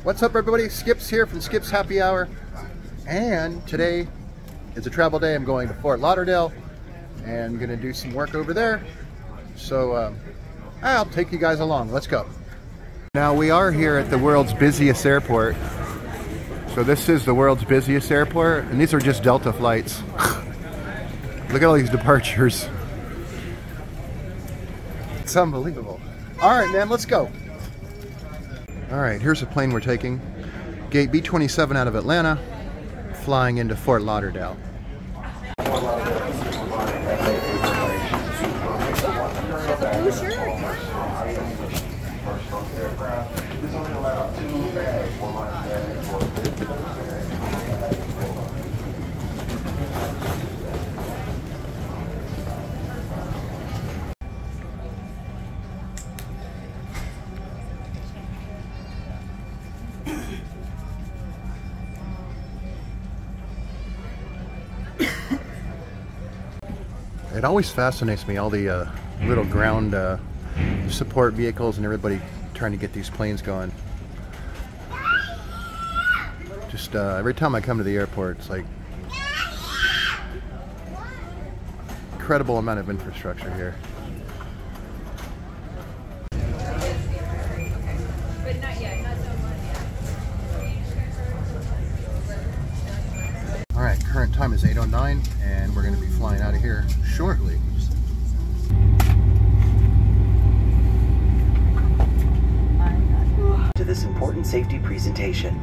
What's up, everybody? Skip's here from Skip's Happy Hour, and today is a travel day. I'm going to Fort Lauderdale and going to do some work over there. So I'll take you guys along. Let's go. Now we are here at the world's busiest airport. So this is the world's busiest airport, and these are just Delta flights. Look at all these departures. It's unbelievable. All right, man, let's go. All right, here's the plane we're taking. Gate B-27 out of Atlanta, flying into Fort Lauderdale. It always fascinates me, all the little ground support vehicles and everybody trying to get these planes going. Just every time I come to the airport, it's like incredible amount of infrastructure here. All right, current time is 8:09, and we're going to be flying out of here shortly. To this important safety presentation.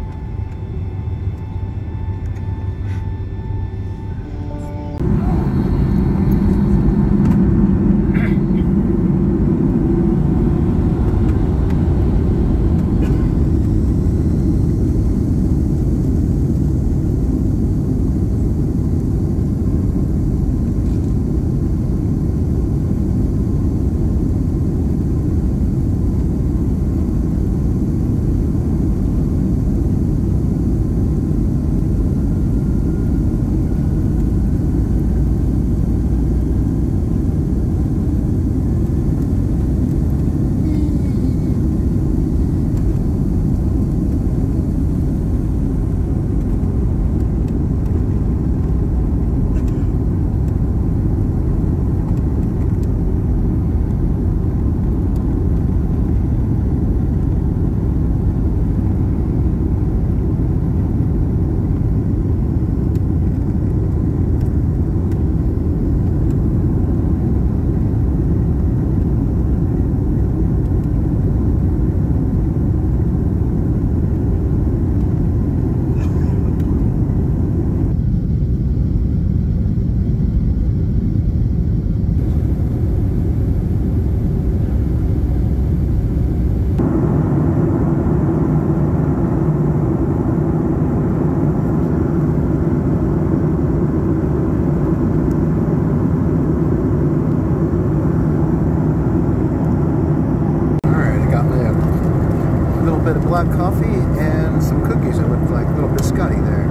Black coffee and some cookies. It looked like a little biscotti there.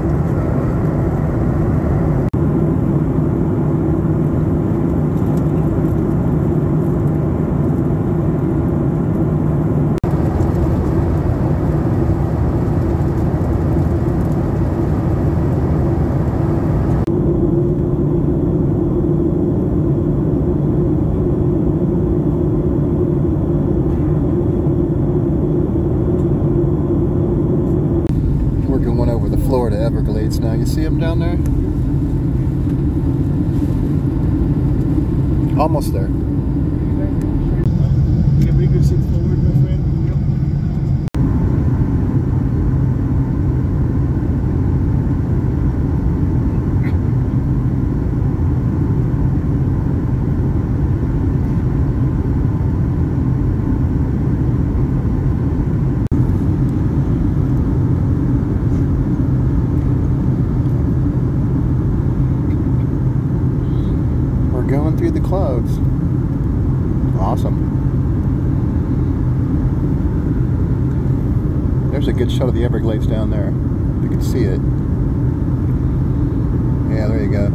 Florida Everglades now. You see them down there? Almost there. Can we go sit forward, my friend? Going through the clouds. Awesome. There's a good shot of the Everglades down there. You can see it. Yeah, there you go.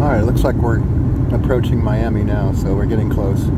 Alright, looks like we're approaching Miami now, so we're getting close.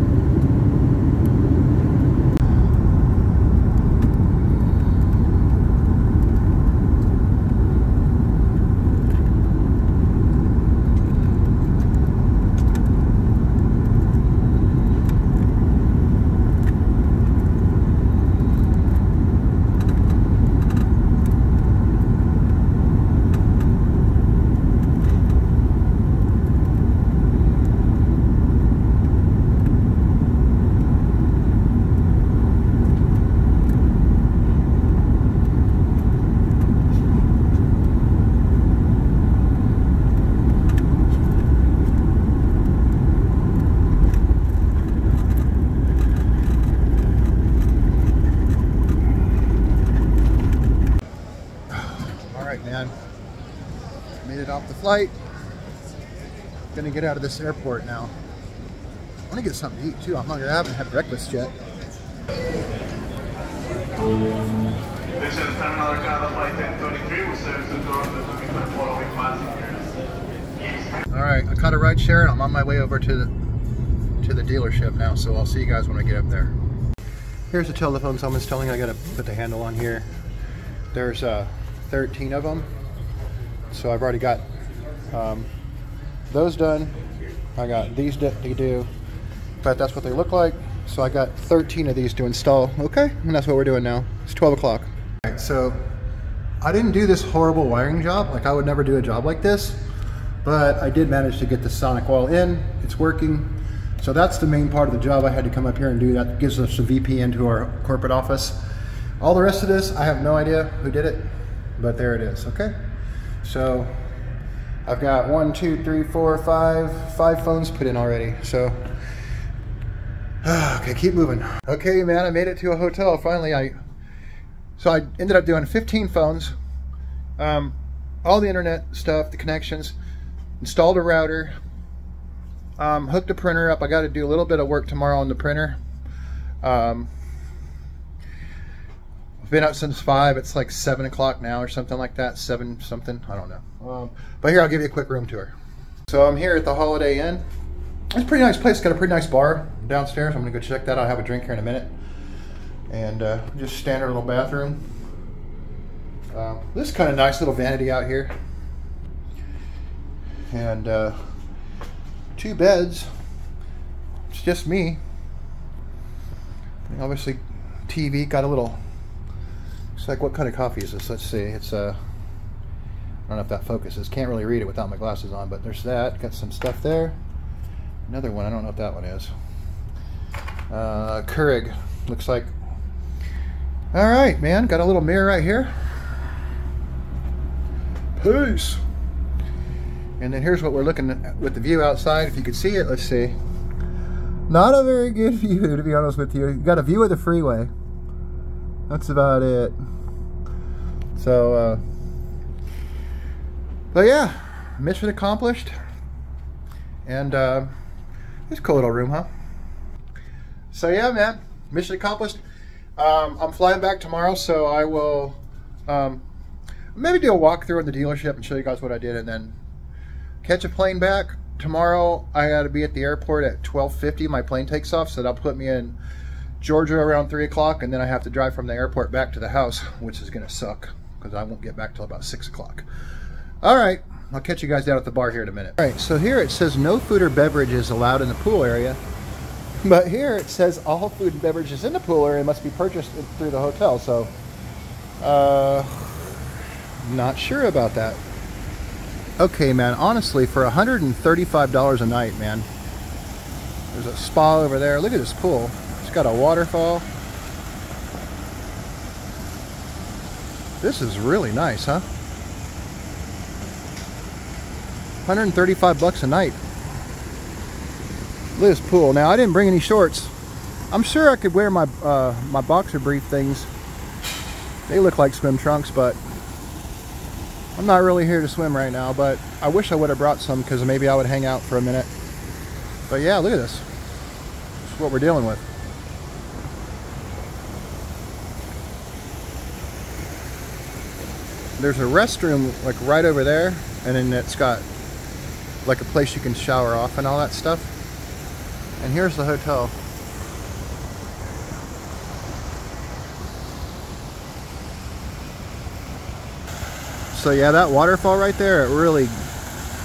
Man, made it off the flight. Gonna get out of this airport now. I want to get something to eat too. I haven't had breakfast yet. This is Terminal Canada Flight 1023 will service the door of the following passengers. Alright, I caught a ride share and I'm on my way over to the dealership now, so I'll see you guys when I get up there. Here's the telephone someone's telling. I gotta put the handle on here. There's 13 of them, so I've already got those done. I got these to do, but that's what they look like. So I got 13 of these to install. Okay, and that's what we're doing now. It's 12 o'clock. All right, so I didn't do this horrible wiring job. Like, I would never do a job like this, but I did manage to get the SonicWall in. It's working. So that's the main part of the job. I had to come up here and do that. Gives us a VPN to our corporate office. All the rest of this, I have no idea who did it, but there it is. Okay, so I've got 1, 2, 3, 4, 5 phones put in already. So okay, keep moving. Okay, man, I made it to a hotel finally. I ended up doing 15 phones, all the internet stuff, the connections, installed a router, hooked a printer up. I got to do a little bit of work tomorrow on the printer. I've been up since 5. It's like 7 o'clock now or something like that. 7 something, I don't know. But here, I'll give you a quick room tour. So I'm here at the Holiday Inn. It's a pretty nice place. It's got a pretty nice bar downstairs. I'm gonna go check that out. I'll have a drink here in a minute. And just standard little bathroom. This is kind of nice little vanity out here. And 2 beds. It's just me. And obviously TV, got a little, looks like, what kind of coffee is this? Let's see. It's I don't know if that focuses. Can't really read it without my glasses on, but there's that. Got some stuff there. Another one, I don't know what that one is. Keurig, looks like. All right, man, got a little mirror right here. Peace. And then here's what we're looking at with the view outside. If you can see it, let's see. Not a very good view, to be honest with you. You got a view of the freeway. That's about it. So, but yeah, mission accomplished. And it's a cool little room, huh? So yeah, man, mission accomplished. I'm flying back tomorrow, so I will maybe do a walkthrough in the dealership and show you guys what I did, and then catch a plane back. Tomorrow I got to be at the airport at 12:50. My plane takes off, so that'll put me in Georgia around 3 o'clock, and then I have to drive from the airport back to the house, which is gonna suck because I won't get back till about 6 o'clock. All right, I'll catch you guys down at the bar here in a minute. All right, so here it says no food or beverages allowed in the pool area, but here it says all food and beverages in the pool area must be purchased through the hotel. So not sure about that. Okay, man, honestly, for $135 a night, man, there's a spa over there. Look at this pool. It's got a waterfall. This is really nice, huh? 135 bucks a night. Look at this pool. Now, I didn't bring any shorts. I'm sure I could wear my my boxer brief things. They look like swim trunks, but I'm not really here to swim right now. But I wish I would have brought some, because maybe I would hang out for a minute. But yeah, look at this. This is what we're dealing with. There's a restroom like right over there, and then it's got like a place you can shower off and all that stuff. And here's the hotel. So yeah, that waterfall right there, it really,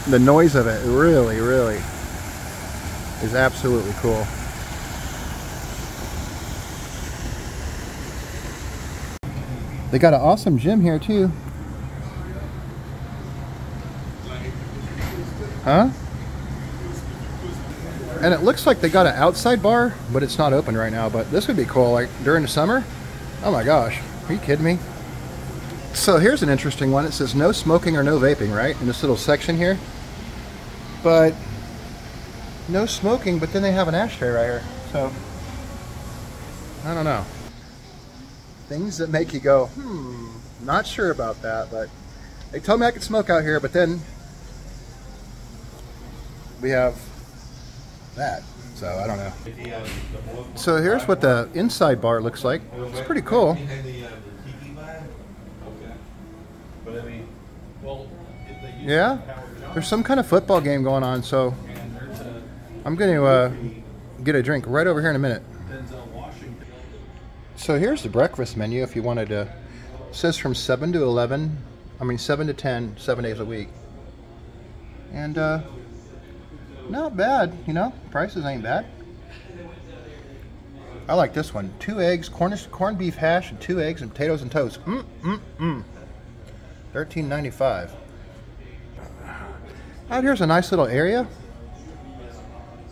the noise of it really is absolutely cool. They got an awesome gym here too. Huh? And it looks like they got an outside bar, but it's not open right now. But this would be cool, like during the summer. Oh my gosh, are you kidding me? So here's an interesting one. It says no smoking or no vaping, right? In this little section here. But no smoking, but then they have an ashtray right here. So, I don't know. Things that make you go, not sure about that, but they told me I could smoke out here, but then we have that. So, I don't know. So here's what the inside bar looks like. It's pretty cool. Yeah, there's some kind of football game going on, so I'm going to get a drink right over here in a minute. So here's the breakfast menu if you wanted to. It says from 7 to 11, I mean 7 to 10, 7 days a week. And not bad, you know, prices ain't bad. I like this one. 2 eggs, corned beef hash, and 2 eggs and potatoes and toast. $13.95. Out here's a nice little area.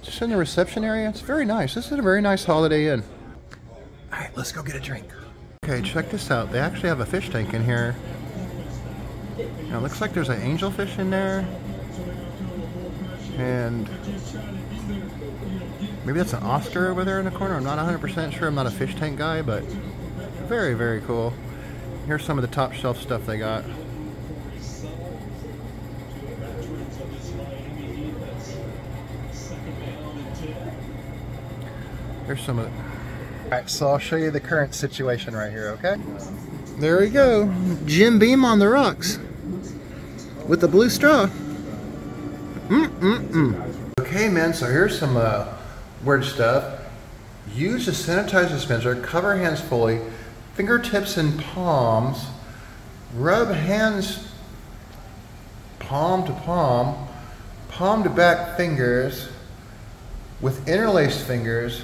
Just in the reception area. It's very nice. This is a very nice Holiday Inn. Alright, let's go get a drink. Okay, check this out. They actually have a fish tank in here. Now, it looks like there's an angelfish in there. And maybe that's an Oscar over there in the corner. I'm not 100% sure. I'm not a fish tank guy, but very cool. Here's some of the top shelf stuff they got. There's some of it. Alright, so I'll show you the current situation right here, okay? There we go. Jim Beam on the rocks. With the blue straw. Okay, man, so here's some weird stuff. Use a sanitizer dispenser, cover hands fully, fingertips and palms, rub hands palm to palm, palm to back fingers, with interlaced fingers,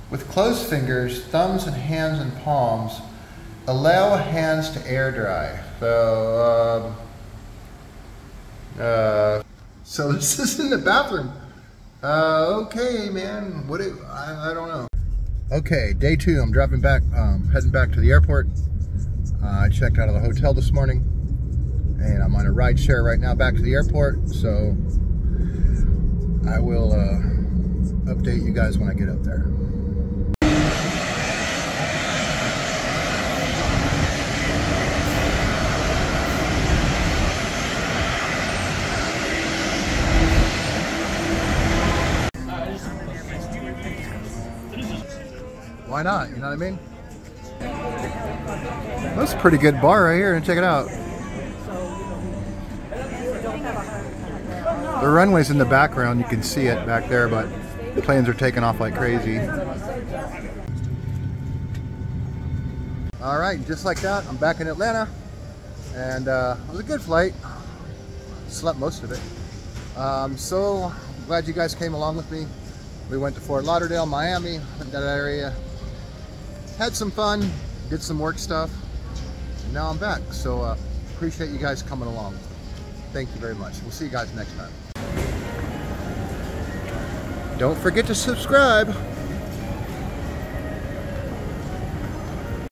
with closed fingers, thumbs and hands and palms, allow hands to air dry. So this is in the bathroom. Okay, man. I don't know. Okay, day 2. I'm driving back, heading back to the airport. I checked out of the hotel this morning, and I'm on a ride share right now back to the airport. So I will update you guys when I get up there. Why not? You know what I mean? That's a pretty good bar right here, and check it out. The runway's in the background, you can see it back there, but the planes are taking off like crazy. Alright, just like that, I'm back in Atlanta, and it was a good flight. Slept most of it. So glad you guys came along with me. We went to Fort Lauderdale, Miami, that area. Had some fun, did some work stuff, and now I'm back. So appreciate you guys coming along. Thank you very much. We'll see you guys next time. Don't forget to subscribe.